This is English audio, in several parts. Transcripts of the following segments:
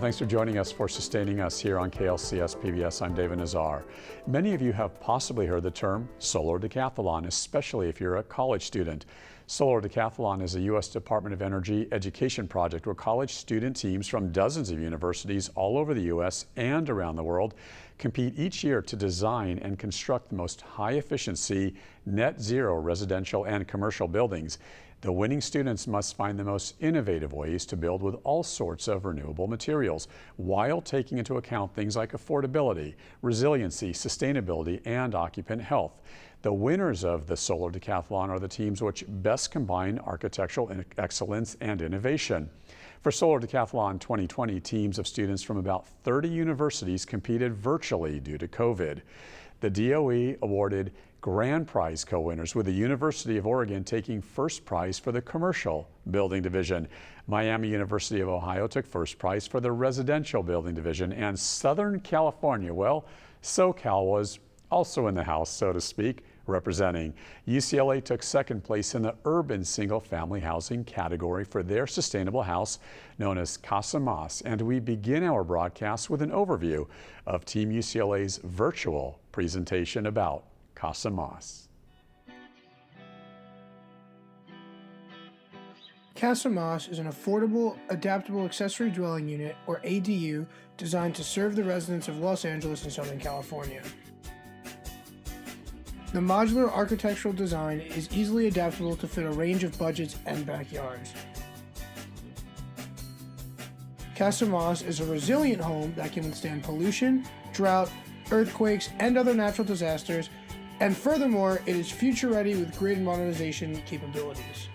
thanks for joining us for Sustaining Us here on KLCS PBS. I'm David Nazar. Many of you have possibly heard the term Solar Decathlon, especially if you're a college student. Solar Decathlon is a U.S. Department of Energy education project where college student teams from dozens of universities all over the U.S. and around the world compete each year to design and construct the most high-efficiency, net zero residential and commercial buildings. The winning students must find the most innovative ways to build with all sorts of renewable materials while taking into account things like affordability, resiliency, sustainability, and occupant health. The winners of the Solar Decathlon are the teams which best combine architectural excellence and innovation. For Solar Decathlon 2020, teams of students from about 30 universities competed virtually due to COVID. The DOE awarded grand prize co-winners, with the University of Oregon taking first prize for the commercial building division. Miami University of Ohio took first prize for the residential building division, and Southern California, well, SoCal was also in the house, so to speak, representing. UCLA took second place in the urban single-family housing category for their sustainable house known as Casa Mas. And we begin our broadcast with an overview of Team UCLA's virtual presentation about Casa Mas. Casa Mas is an affordable, adaptable accessory dwelling unit, or ADU, designed to serve the residents of Los Angeles and Southern California. The modular architectural design is easily adaptable to fit a range of budgets and backyards. Casa Mas is a resilient home that can withstand pollution, drought, earthquakes, and other natural disasters, and furthermore, it is future-ready with grid modernization capabilities.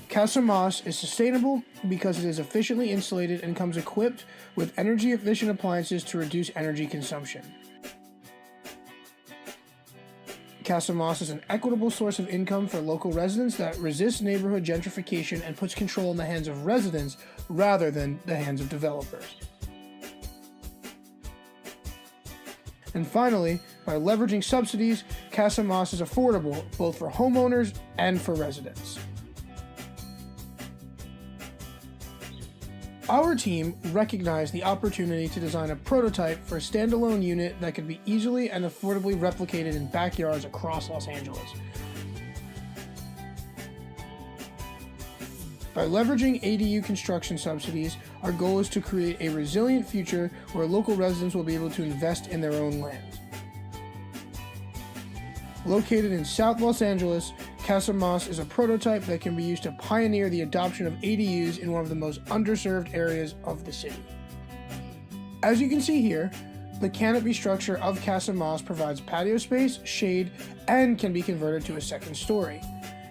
Casa Mas is sustainable because it is efficiently insulated and comes equipped with energy-efficient appliances to reduce energy consumption. Casa Mas is an equitable source of income for local residents that resists neighborhood gentrification and puts control in the hands of residents rather than the hands of developers. And finally, by leveraging subsidies, Casa Mas is affordable both for homeowners and for residents. Our team recognized the opportunity to design a prototype for a standalone unit that could be easily and affordably replicated in backyards across Los Angeles. By leveraging ADU construction subsidies, our goal is to create a resilient future where local residents will be able to invest in their own land. Located in South Los Angeles, Casa Mas is a prototype that can be used to pioneer the adoption of ADUs in one of the most underserved areas of the city. As you can see here, the canopy structure of Casa Mas provides patio space, shade, and can be converted to a second story.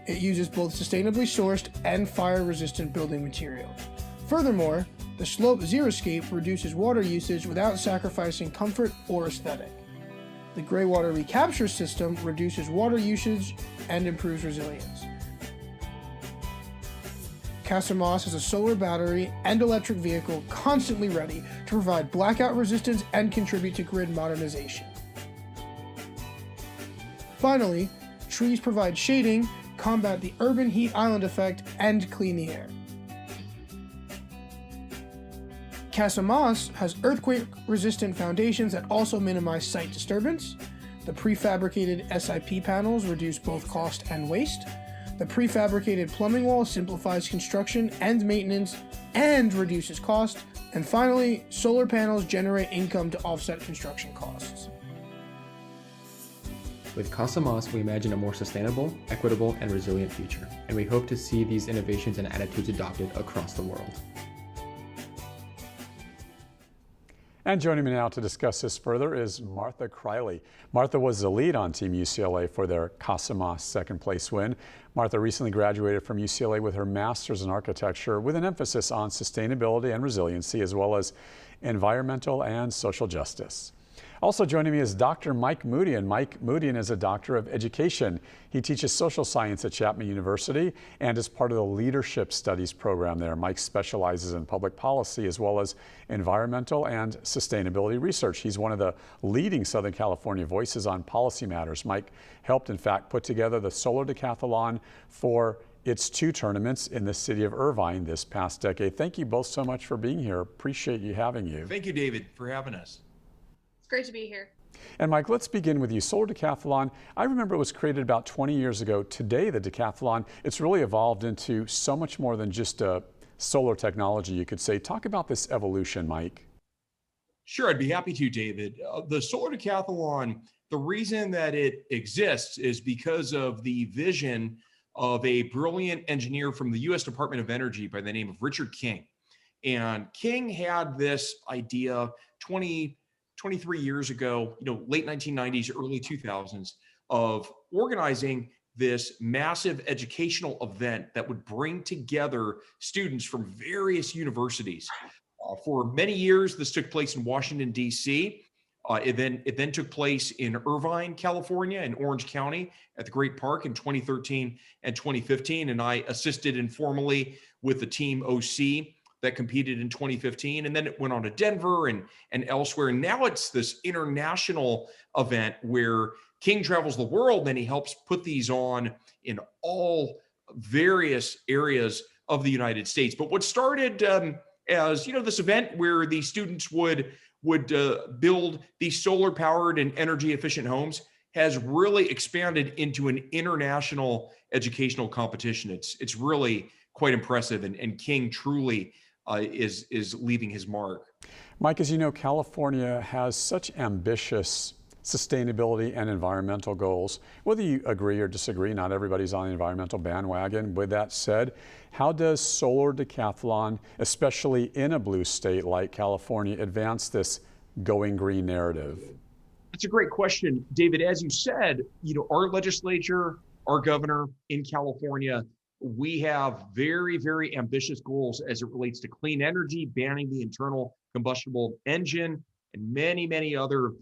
It uses both sustainably sourced and fire-resistant building materials. Furthermore, the slope xeriscape reduces water usage without sacrificing comfort or aesthetic. The gray water recapture system reduces water usage and improves resilience. Casa Mas has a solar battery and electric vehicle constantly ready to provide blackout resistance and contribute to grid modernization. Finally, trees provide shading, combat the urban heat island effect, and clean the air. Casa Mas has earthquake-resistant foundations that also minimize site disturbance. The prefabricated SIP panels reduce both cost and waste. The prefabricated plumbing wall simplifies construction and maintenance and reduces cost. And finally, solar panels generate income to offset construction costs. With Casa Mas, we imagine a more sustainable, equitable, and resilient future, and we hope to see these innovations and attitudes adopted across the world. And joining me now to discuss this further is Martha Criley. Martha was the lead on Team UCLA for their Casa Mas second place win. Martha recently graduated from UCLA with her master's in architecture with an emphasis on sustainability and resiliency, as well as environmental and social justice. Also joining me is Dr. Mike Moodian. Mike Moodian is a doctor of education. He teaches social science at Chapman University and is part of the leadership studies program there. Mike specializes in public policy as well as environmental and sustainability research. He's one of the leading Southern California voices on policy matters. Mike helped, in fact, put together the Solar Decathlon for its 2 tournaments in the city of Irvine this past decade. Thank you both so much for being here. Appreciate you having you. Thank you, David, for having us. It's great to be here. And Mike, let's begin with you. Solar Decathlon, I remember it was created about 20 years ago. Today, the decathlon, it's really evolved into so much more than just a solar technology, you could say. Talk about this evolution, Mike. Sure, I'd be happy to, David. The Solar Decathlon, the reason that it exists is because of the vision of a brilliant engineer from the U.S. Department of Energy by the name of Richard King. And King had this idea 23 years ago, late 1990s, early 2000s, of organizing this massive educational event that would bring together students from various universities. For many years, this took place in Washington, D.C. It then took place in Irvine, California, in Orange County at the Great Park in 2013 and 2015. And I assisted informally with the team OC that competed in 2015. And then it went on to Denver and elsewhere. And now it's this international event where King travels the world and he helps put these on in all various areas of the United States. But what started as this event where the students would build these solar powered and energy efficient homes has really expanded into an international educational competition. It's really quite impressive, and King truly is leaving his mark. Mike, as you know, California has such ambitious sustainability and environmental goals. Whether you agree or disagree, not everybody's on the environmental bandwagon. With that said, how does Solar Decathlon, especially in a blue state like California, advance this going green narrative? That's a great question, David. As you said, our legislature, our governor in California, we have very, very ambitious goals as it relates to clean energy, banning the internal combustible engine, and many, many other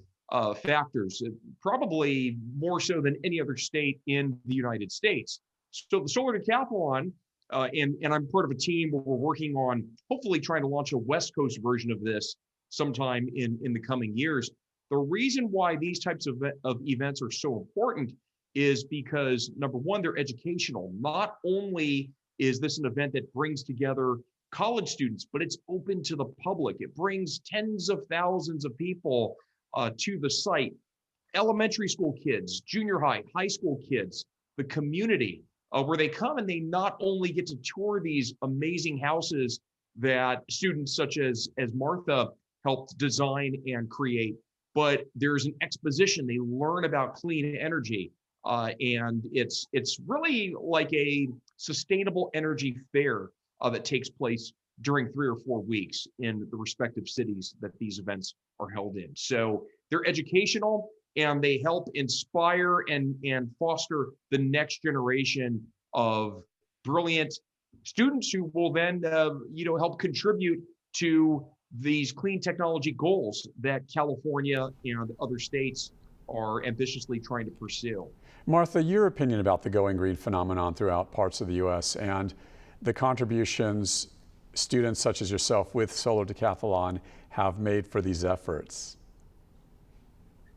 factors, probably more so than any other state in the United States. So the Solar Decathlon, and I'm part of a team where we're working on hopefully trying to launch a West Coast version of this sometime in the coming years. The reason why these types of events are so important is because, number one, they're educational. Not only is this an event that brings together college students, but it's open to the public. It brings tens of thousands of people to the site, elementary school kids, junior high school kids, the community, where they come and they not only get to tour these amazing houses that students such as Martha helped design and create, but there's an exposition. They learn about clean energy, and it's really like a sustainable energy fair that takes place during 3 or 4 weeks in the respective cities that these events are held in. So they're educational and they help inspire and foster the next generation of brilliant students who will then help contribute to these clean technology goals that California and other states are ambitiously trying to pursue. Martha, your opinion about the going green phenomenon throughout parts of the U.S. and the contributions students such as yourself with Solar Decathlon have made for these efforts.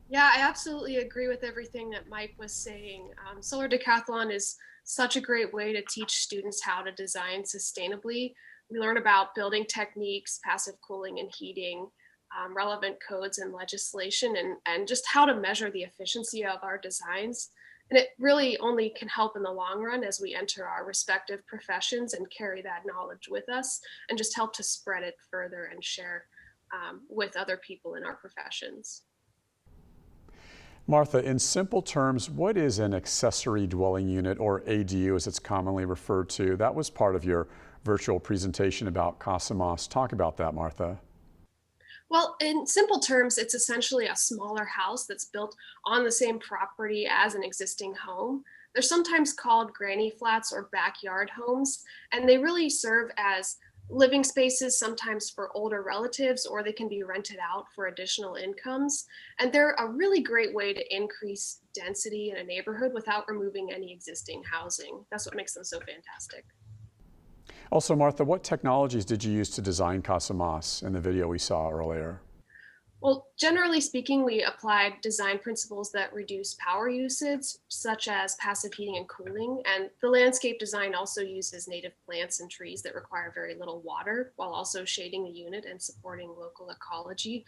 Yeah, I absolutely agree with everything that Mike was saying. Solar Decathlon is such a great way to teach students how to design sustainably. We learn about building techniques, passive cooling and heating, relevant codes and legislation, and just how to measure the efficiency of our designs. And it really only can help in the long run as we enter our respective professions and carry that knowledge with us and just help to spread it further and share with other people in our professions. Martha, in simple terms, what is an accessory dwelling unit, or ADU as it's commonly referred to? That was part of your virtual presentation about Cosmos. Talk about that, Martha. Well, in simple terms, it's essentially a smaller house that's built on the same property as an existing home. They're sometimes called granny flats or backyard homes, and they really serve as living spaces, sometimes for older relatives, or they can be rented out for additional incomes. And they're a really great way to increase density in a neighborhood without removing any existing housing. That's what makes them so fantastic. Also, Martha, what technologies did you use to design Cosmos in the video we saw earlier? Well, generally speaking, we applied design principles that reduce power usage, such as passive heating and cooling. And the landscape design also uses native plants and trees that require very little water, while also shading the unit and supporting local ecology.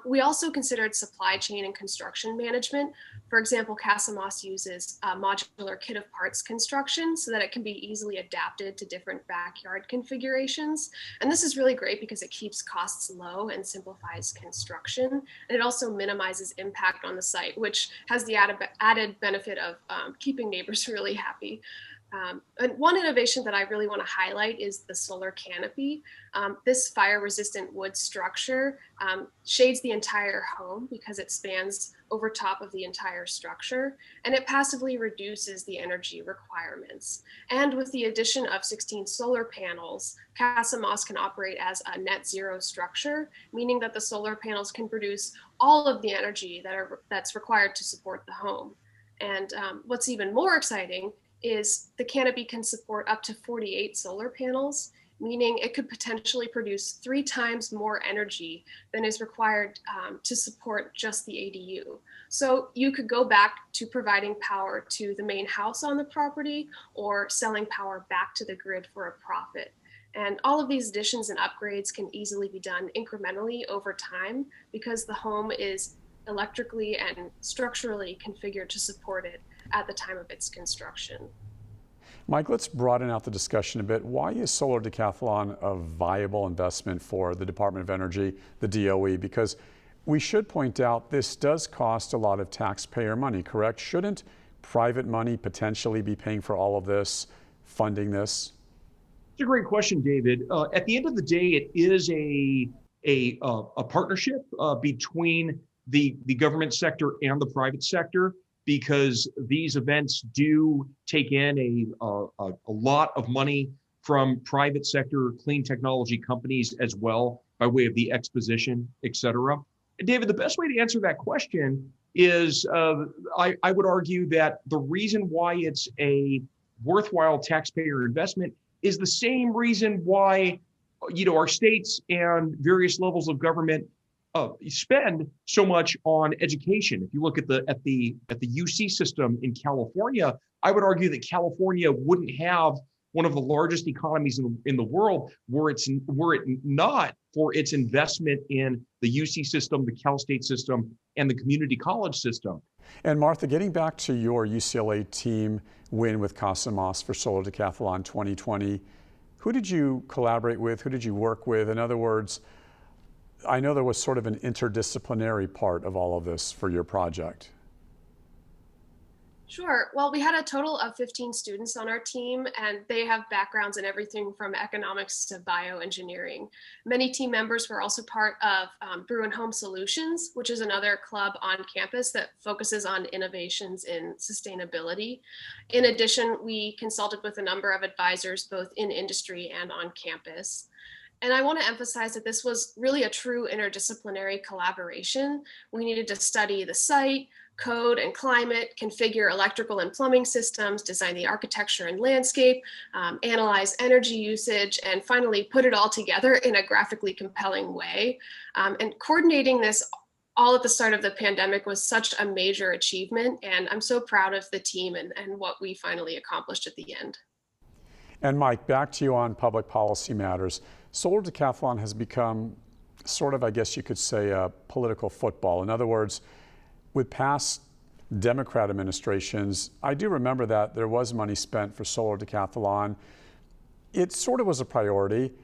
We also considered supply chain and construction management. For example, Casamás uses a modular kit of parts construction so that it can be easily adapted to different backyard configurations. And this is really great because it keeps costs low and simplifies construction. And it also minimizes impact on the site, which has the added benefit of keeping neighbors really happy. And one innovation that I really want to highlight is the solar canopy. This fire-resistant wood structure shades the entire home because it spans over top of the entire structure, and it passively reduces the energy requirements. And with the addition of 16 solar panels, Casamás can operate as a net zero structure, meaning that the solar panels can produce all of the energy that's required to support the home. And what's even more exciting is the canopy can support up to 48 solar panels, meaning it could potentially produce 3 times more energy than is required to support just the ADU. So you could go back to providing power to the main house on the property or selling power back to the grid for a profit. And all of these additions and upgrades can easily be done incrementally over time because the home is electrically and structurally configured to support it at the time of its construction. Mike, let's broaden out the discussion a bit. Why is Solar Decathlon a viable investment for the Department of Energy, the DOE? Because we should point out this does cost a lot of taxpayer money, correct? Shouldn't private money potentially be paying for all of this, funding this? It's a great question, David. At the end of the day, it is a partnership between the government sector and the private sector, because these events do take in a lot of money from private sector clean technology companies as well, by way of the exposition, et cetera. And David, the best way to answer that question is I would argue that the reason why it's a worthwhile taxpayer investment is the same reason why our states and various levels of government spend so much on education. If you look at the UC system in California, I would argue that California wouldn't have one of the largest economies in the world were it not for its investment in the UC system, the Cal State system, and the community college system. And Martha, getting back to your UCLA team win with Casamás for Solar Decathlon 2020, who did you collaborate with? Who did you work with? In other words, I know there was sort of an interdisciplinary part of all of this for your project. Sure. Well, we had a total of 15 students on our team, and they have backgrounds in everything from economics to bioengineering. Many team members were also part of Brew and Home Solutions, which is another club on campus that focuses on innovations in sustainability. In addition, we consulted with a number of advisors, both in industry and on campus. And I want to emphasize that this was really a true interdisciplinary collaboration. We needed to study the site, code and climate, configure electrical and plumbing systems, design the architecture and landscape, analyze energy usage, and finally put it all together in a graphically compelling way. And coordinating this all at the start of the pandemic was such a major achievement, and I'm so proud of the team and what we finally accomplished at the end. And Mike, back to you on public policy matters. Solar Decathlon has become sort of, I guess you could say, a political football. In other words, with past Democrat administrations, I do remember that there was money spent for Solar Decathlon. It sort of was a priority.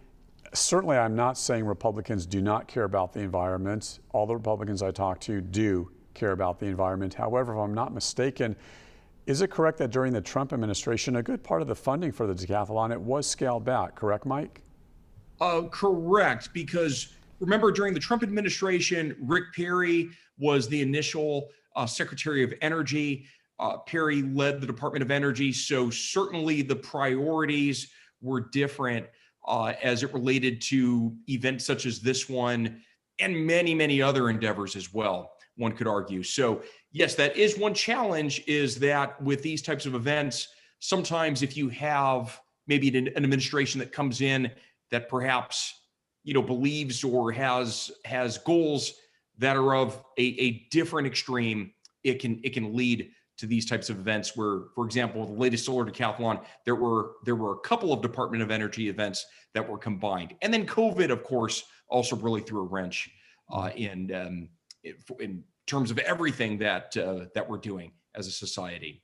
Certainly, I'm not saying Republicans do not care about the environment. All the Republicans I talk to do care about the environment. However, if I'm not mistaken, is it correct that during the Trump administration, a good part of the funding for the decathlon, it was scaled back, correct, Mike? Correct, because remember during the Trump administration, Rick Perry was the initial Secretary of Energy. Perry led the Department of Energy, so certainly the priorities were different as it related to events such as this one and many, many other endeavors as well, one could argue. So yes, that is one challenge, is that with these types of events, sometimes if you have maybe an administration that comes in that perhaps believes or has goals that are of a different extreme, it can lead to these types of events where, for example, the latest Solar Decathlon, there were a couple of Department of Energy events that were combined. And then COVID, of course, also really threw a wrench in terms of everything that we're doing as a society.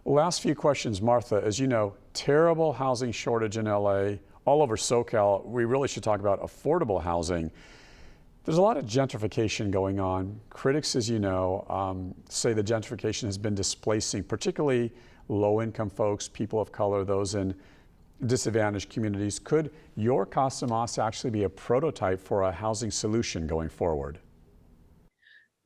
Last few questions, Martha. As you know, terrible housing shortage in LA, all over SoCal. We really should talk about affordable housing. There's a lot of gentrification going on. Critics, as you know, say the gentrification has been displacing particularly low-income folks, people of color, those in disadvantaged communities. Could your Casa Mas actually be a prototype for a housing solution going forward?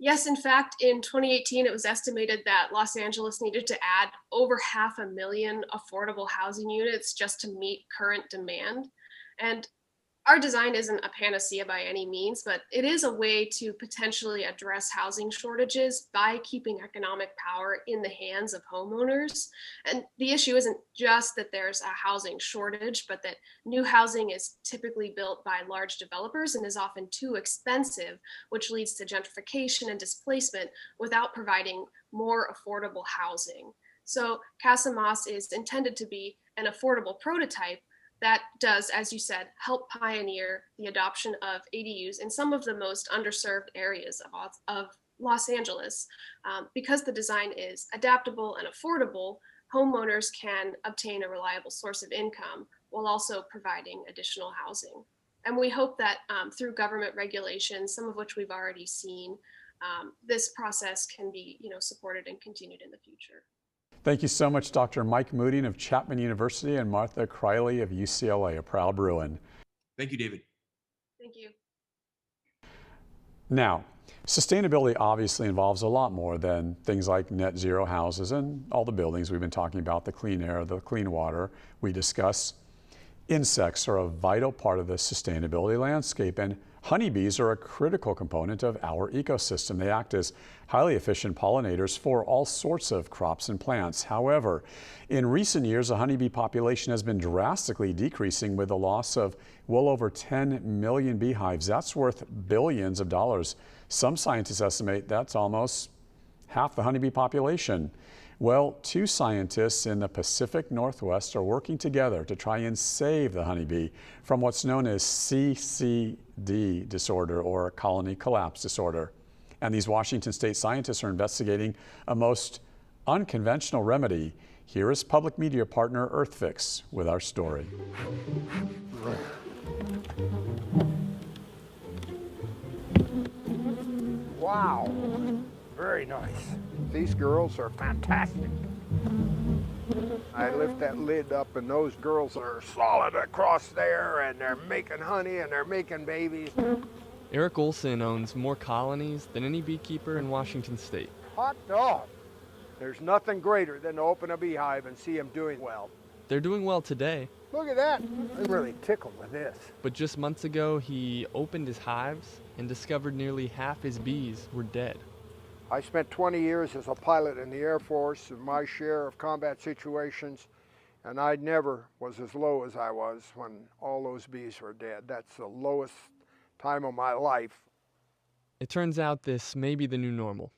Yes, in fact, in 2018, it was estimated that Los Angeles needed to add over 500,000 affordable housing units just to meet current demand. And our design isn't a panacea by any means, but it is a way to potentially address housing shortages by keeping economic power in the hands of homeowners. And the issue isn't just that there's a housing shortage, but that new housing is typically built by large developers and is often too expensive, which leads to gentrification and displacement without providing more affordable housing. So Casa Mas is intended to be an affordable prototype that does, as you said, help pioneer the adoption of ADUs in some of the most underserved areas of Los Angeles. Because the design is adaptable and affordable, homeowners can obtain a reliable source of income while also providing additional housing. And we hope that through government regulations, some of which we've already seen, this process can be supported and continued in the future. Thank you so much, Dr. Mike Mooding of Chapman University and Martha Criley of UCLA, a proud Bruin. Thank you, David. Thank you. Now, sustainability obviously involves a lot more than things like net zero houses and all the buildings we've been talking about, the clean air, the clean water we discuss. Insects are a vital part of the sustainability landscape, and honeybees are a critical component of our ecosystem. They act as highly efficient pollinators for all sorts of crops and plants. However, in recent years, the honeybee population has been drastically decreasing with the loss of well over 10 million beehives. That's worth billions of dollars. Some scientists estimate that's almost half the honeybee population. Well, two scientists in the Pacific Northwest are working together to try and save the honeybee from what's known as CCD disorder, or colony collapse disorder. And these Washington State scientists are investigating a most unconventional remedy. Here is public media partner EarthFix with our story. Wow, very nice. These girls are fantastic. I lift that lid up and those girls are solid across there, and they're making honey and they're making babies. Eric Olson owns more colonies than any beekeeper in Washington State. Hot dog. There's nothing greater than to open a beehive and see them doing well. They're doing well today, Look at that. I'm really tickled with this. but just months ago he opened his hives and discovered nearly half his bees were dead. I spent 20 years as a pilot in the Air Force, and my share of combat situations, and I never was as low as I was when all those bees were dead. That's the lowest time of my life. It turns out this may be the new normal.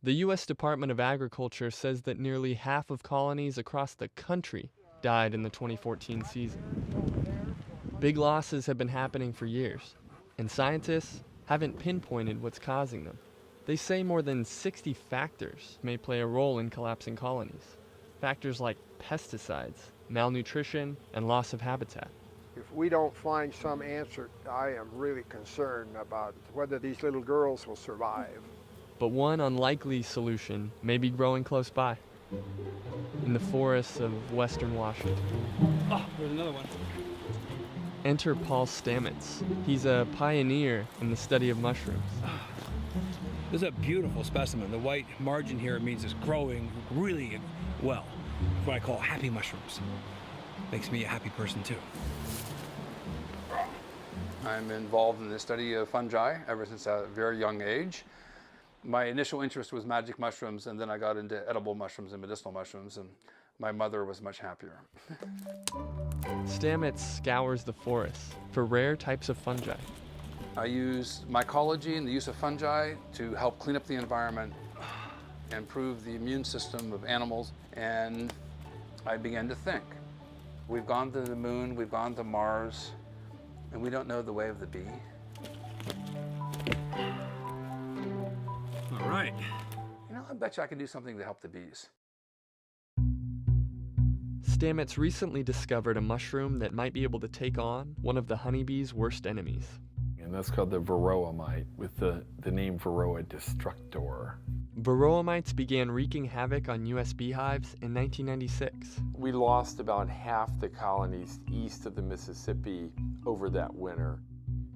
The U.S. Department of Agriculture says that nearly half of colonies across the country died in the 2014 season. Big losses have been happening for years, and scientists haven't pinpointed what's causing them. They say more than 60 factors may play a role in collapsing colonies. Factors like pesticides, malnutrition, and loss of habitat. If we don't find some answer, I am really concerned about whether these little girls will survive. But one unlikely solution may be growing close by, in the forests of western Washington. Oh, there's another one. Enter Paul Stamets. He's a pioneer in the study of mushrooms. This is a beautiful specimen. The white margin here means it's growing really well. What I call happy mushrooms. Makes me a happy person too. I'm involved in the study of fungi ever since a very young age. My initial interest was magic mushrooms, and then I got into edible mushrooms and medicinal mushrooms, and my mother was much happier. Stamets scours the forests for rare types of fungi. I use mycology and the use of fungi to help clean up the environment, improve the immune system of animals, and I began to think. We've gone to the moon, we've gone to Mars, and we don't know the way of the bee. All right. You know, I bet you I can do something to help the bees. Stamets recently discovered a mushroom that might be able to take on one of the honeybee's worst enemies. And that's called the varroa mite, with the name Varroa destructor. Varroa mites began wreaking havoc on U.S. beehives in 1996. We lost about half the colonies east of the Mississippi over that winter.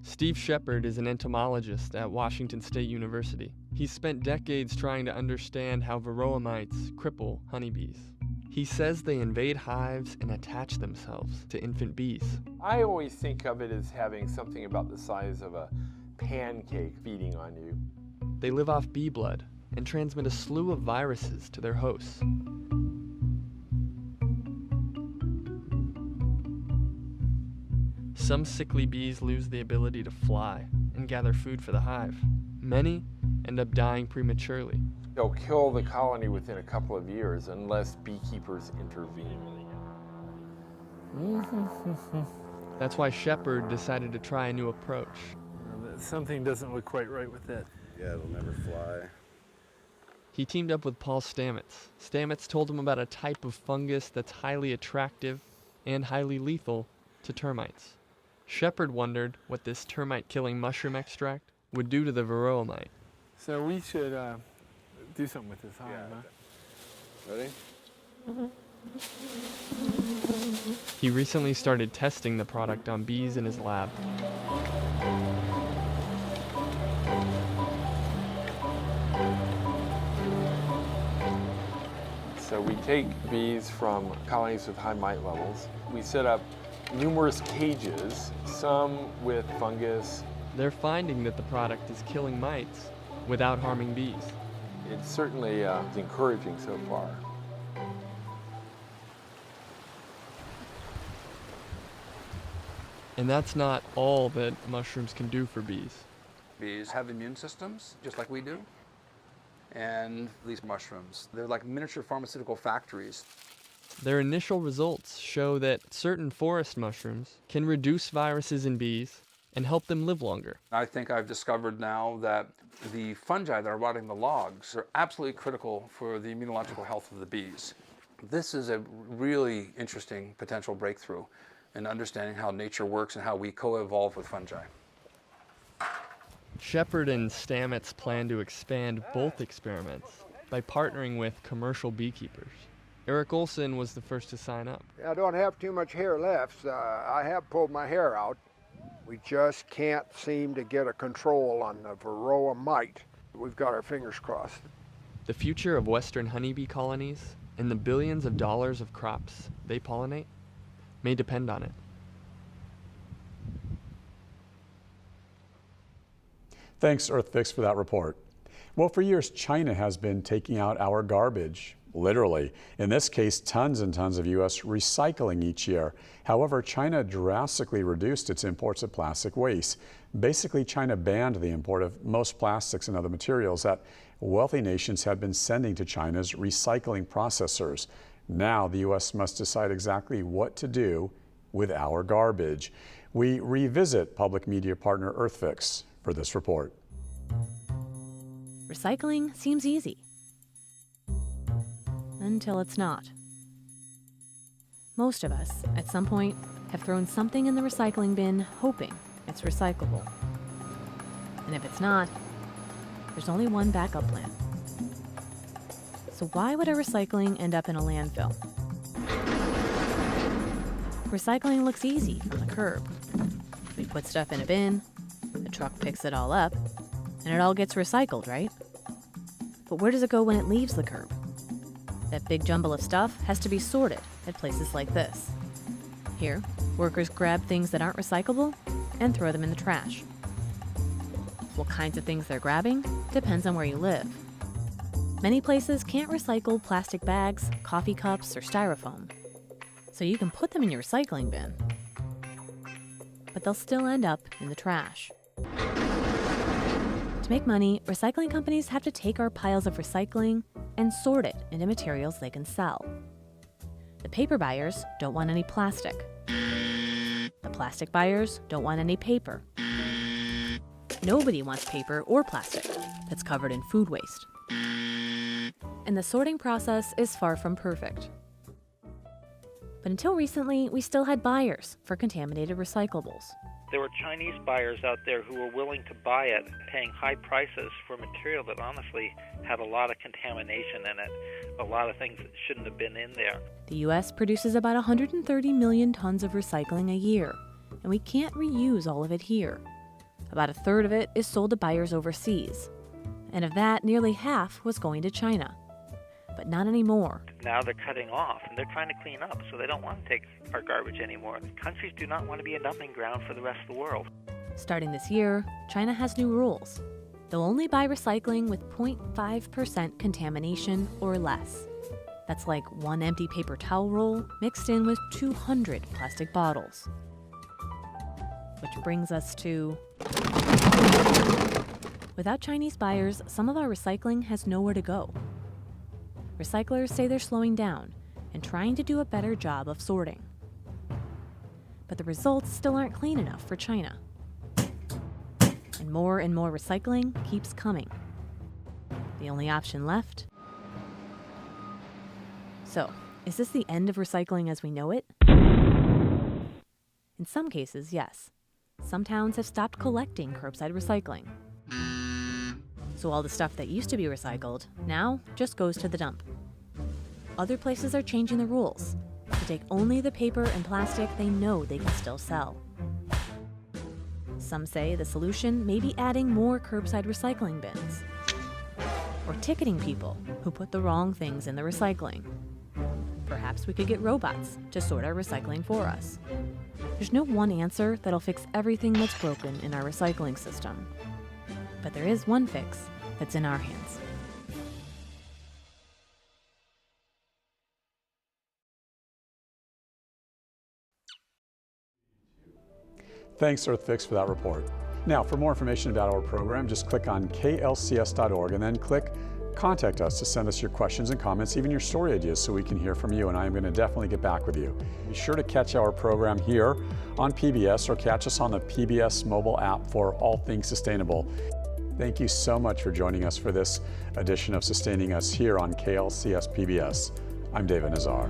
Steve Shepard is an entomologist at Washington State University. He's spent decades trying to understand how varroa mites cripple honeybees. He says they invade hives and attach themselves to infant bees. I always think of it as having something about the size of a pancake feeding on you. They live off bee blood and transmit a slew of viruses to their hosts. Some sickly bees lose the ability to fly and gather food for the hive. Many end up dying prematurely. They'll kill the colony within a couple of years unless beekeepers intervene. That's why Shepard decided to try a new approach. Something doesn't look quite right with that. Yeah, it'll never fly. He teamed up with Paul Stamets. Stamets told him about a type of fungus that's highly attractive and highly lethal to termites. Shepard wondered what this termite-killing mushroom extract would do to the varroa mite. So we should do something with this hive, huh? Ready? He recently started testing the product on bees in his lab. So we take bees from colonies with high mite levels. We set up numerous cages, some with fungus. They're finding that the product is killing mites without harming bees. It certainly is encouraging so far. And that's not all that mushrooms can do for bees. Bees have immune systems, just like we do. And these mushrooms, they're like miniature pharmaceutical factories. Their initial results show that certain forest mushrooms can reduce viruses in bees and help them live longer. I think I've discovered now that the fungi that are rotting the logs are absolutely critical for the immunological health of the bees. This is a really interesting potential breakthrough in understanding how nature works and how we co-evolve with fungi. Shepard and Stamets plan to expand both experiments by partnering with commercial beekeepers. Eric Olson was the first to sign up. I don't have too much hair left. I have pulled my hair out. We just can't seem to get a control on the varroa mite. We've got our fingers crossed. The future of Western honeybee colonies and the billions of dollars of crops they pollinate may depend on it. Thanks, EarthFix, for that report. Well, for years, China has been taking out our garbage, literally. In this case, tons and tons of U.S. recycling each year. However, China drastically reduced its imports of plastic waste. Basically, China banned the import of most plastics and other materials that wealthy nations had been sending to China's recycling processors. Now, the U.S. must decide exactly what to do with our garbage. We revisit public media partner EarthFix for this report. Recycling seems easy. Until it's not. Most of us, at some point, have thrown something in the recycling bin hoping it's recyclable. And if it's not, there's only one backup plan. So why would our recycling end up in a landfill? Recycling looks easy from the curb. We put stuff in a bin, the truck picks it all up, and it all gets recycled, right? But where does it go when it leaves the curb? That big jumble of stuff has to be sorted at places like this. Here, workers grab things that aren't recyclable and throw them in the trash. What kinds of things they're grabbing depends on where you live. Many places can't recycle plastic bags, coffee cups, or styrofoam, so you can put them in your recycling bin, but they'll still end up in the trash. To make money, recycling companies have to take our piles of recycling and sort it into materials they can sell. The paper buyers don't want any plastic. The plastic buyers don't want any paper. Nobody wants paper or plastic that's covered in food waste. And the sorting process is far from perfect. But until recently, we still had buyers for contaminated recyclables. There were Chinese buyers out there who were willing to buy it, paying high prices for material that honestly had a lot of contamination in it, a lot of things that shouldn't have been in there. The U.S. produces about 130 million tons of recycling a year, and we can't reuse all of it here. About a third of it is sold to buyers overseas, and of that, nearly half was going to China. But not anymore. Now they're cutting off, and they're trying to clean up, so they don't want to take our garbage anymore. Countries do not want to be a dumping ground for the rest of the world. Starting this year, China has new rules. They'll only buy recycling with 0.5% contamination or less. That's like one empty paper towel roll mixed in with 200 plastic bottles. Which brings us to... Without Chinese buyers, some of our recycling has nowhere to go. Recyclers say they're slowing down and trying to do a better job of sorting. But the results still aren't clean enough for China. And more recycling keeps coming. The only option left? So, is this the end of recycling as we know it? In some cases, yes. Some towns have stopped collecting curbside recycling. So all the stuff that used to be recycled now just goes to the dump. Other places are changing the rules to take only the paper and plastic they know they can still sell. Some say the solution may be adding more curbside recycling bins, or ticketing people who put the wrong things in the recycling. Perhaps we could get robots to sort our recycling for us. There's no one answer that'll fix everything that's broken in our recycling system. But there is one fix that's in our hands. Thanks, EarthFix, for that report. Now, for more information about our program, just click on klcs.org and then click Contact Us to send us your questions and comments, even your story ideas, so we can hear from you, and I'm going to definitely get back with you. Be sure to catch our program here on PBS or catch us on the PBS mobile app for all things sustainable. Thank you so much for joining us for this edition of Sustaining Us here on KLCS PBS. I'm David Nazar.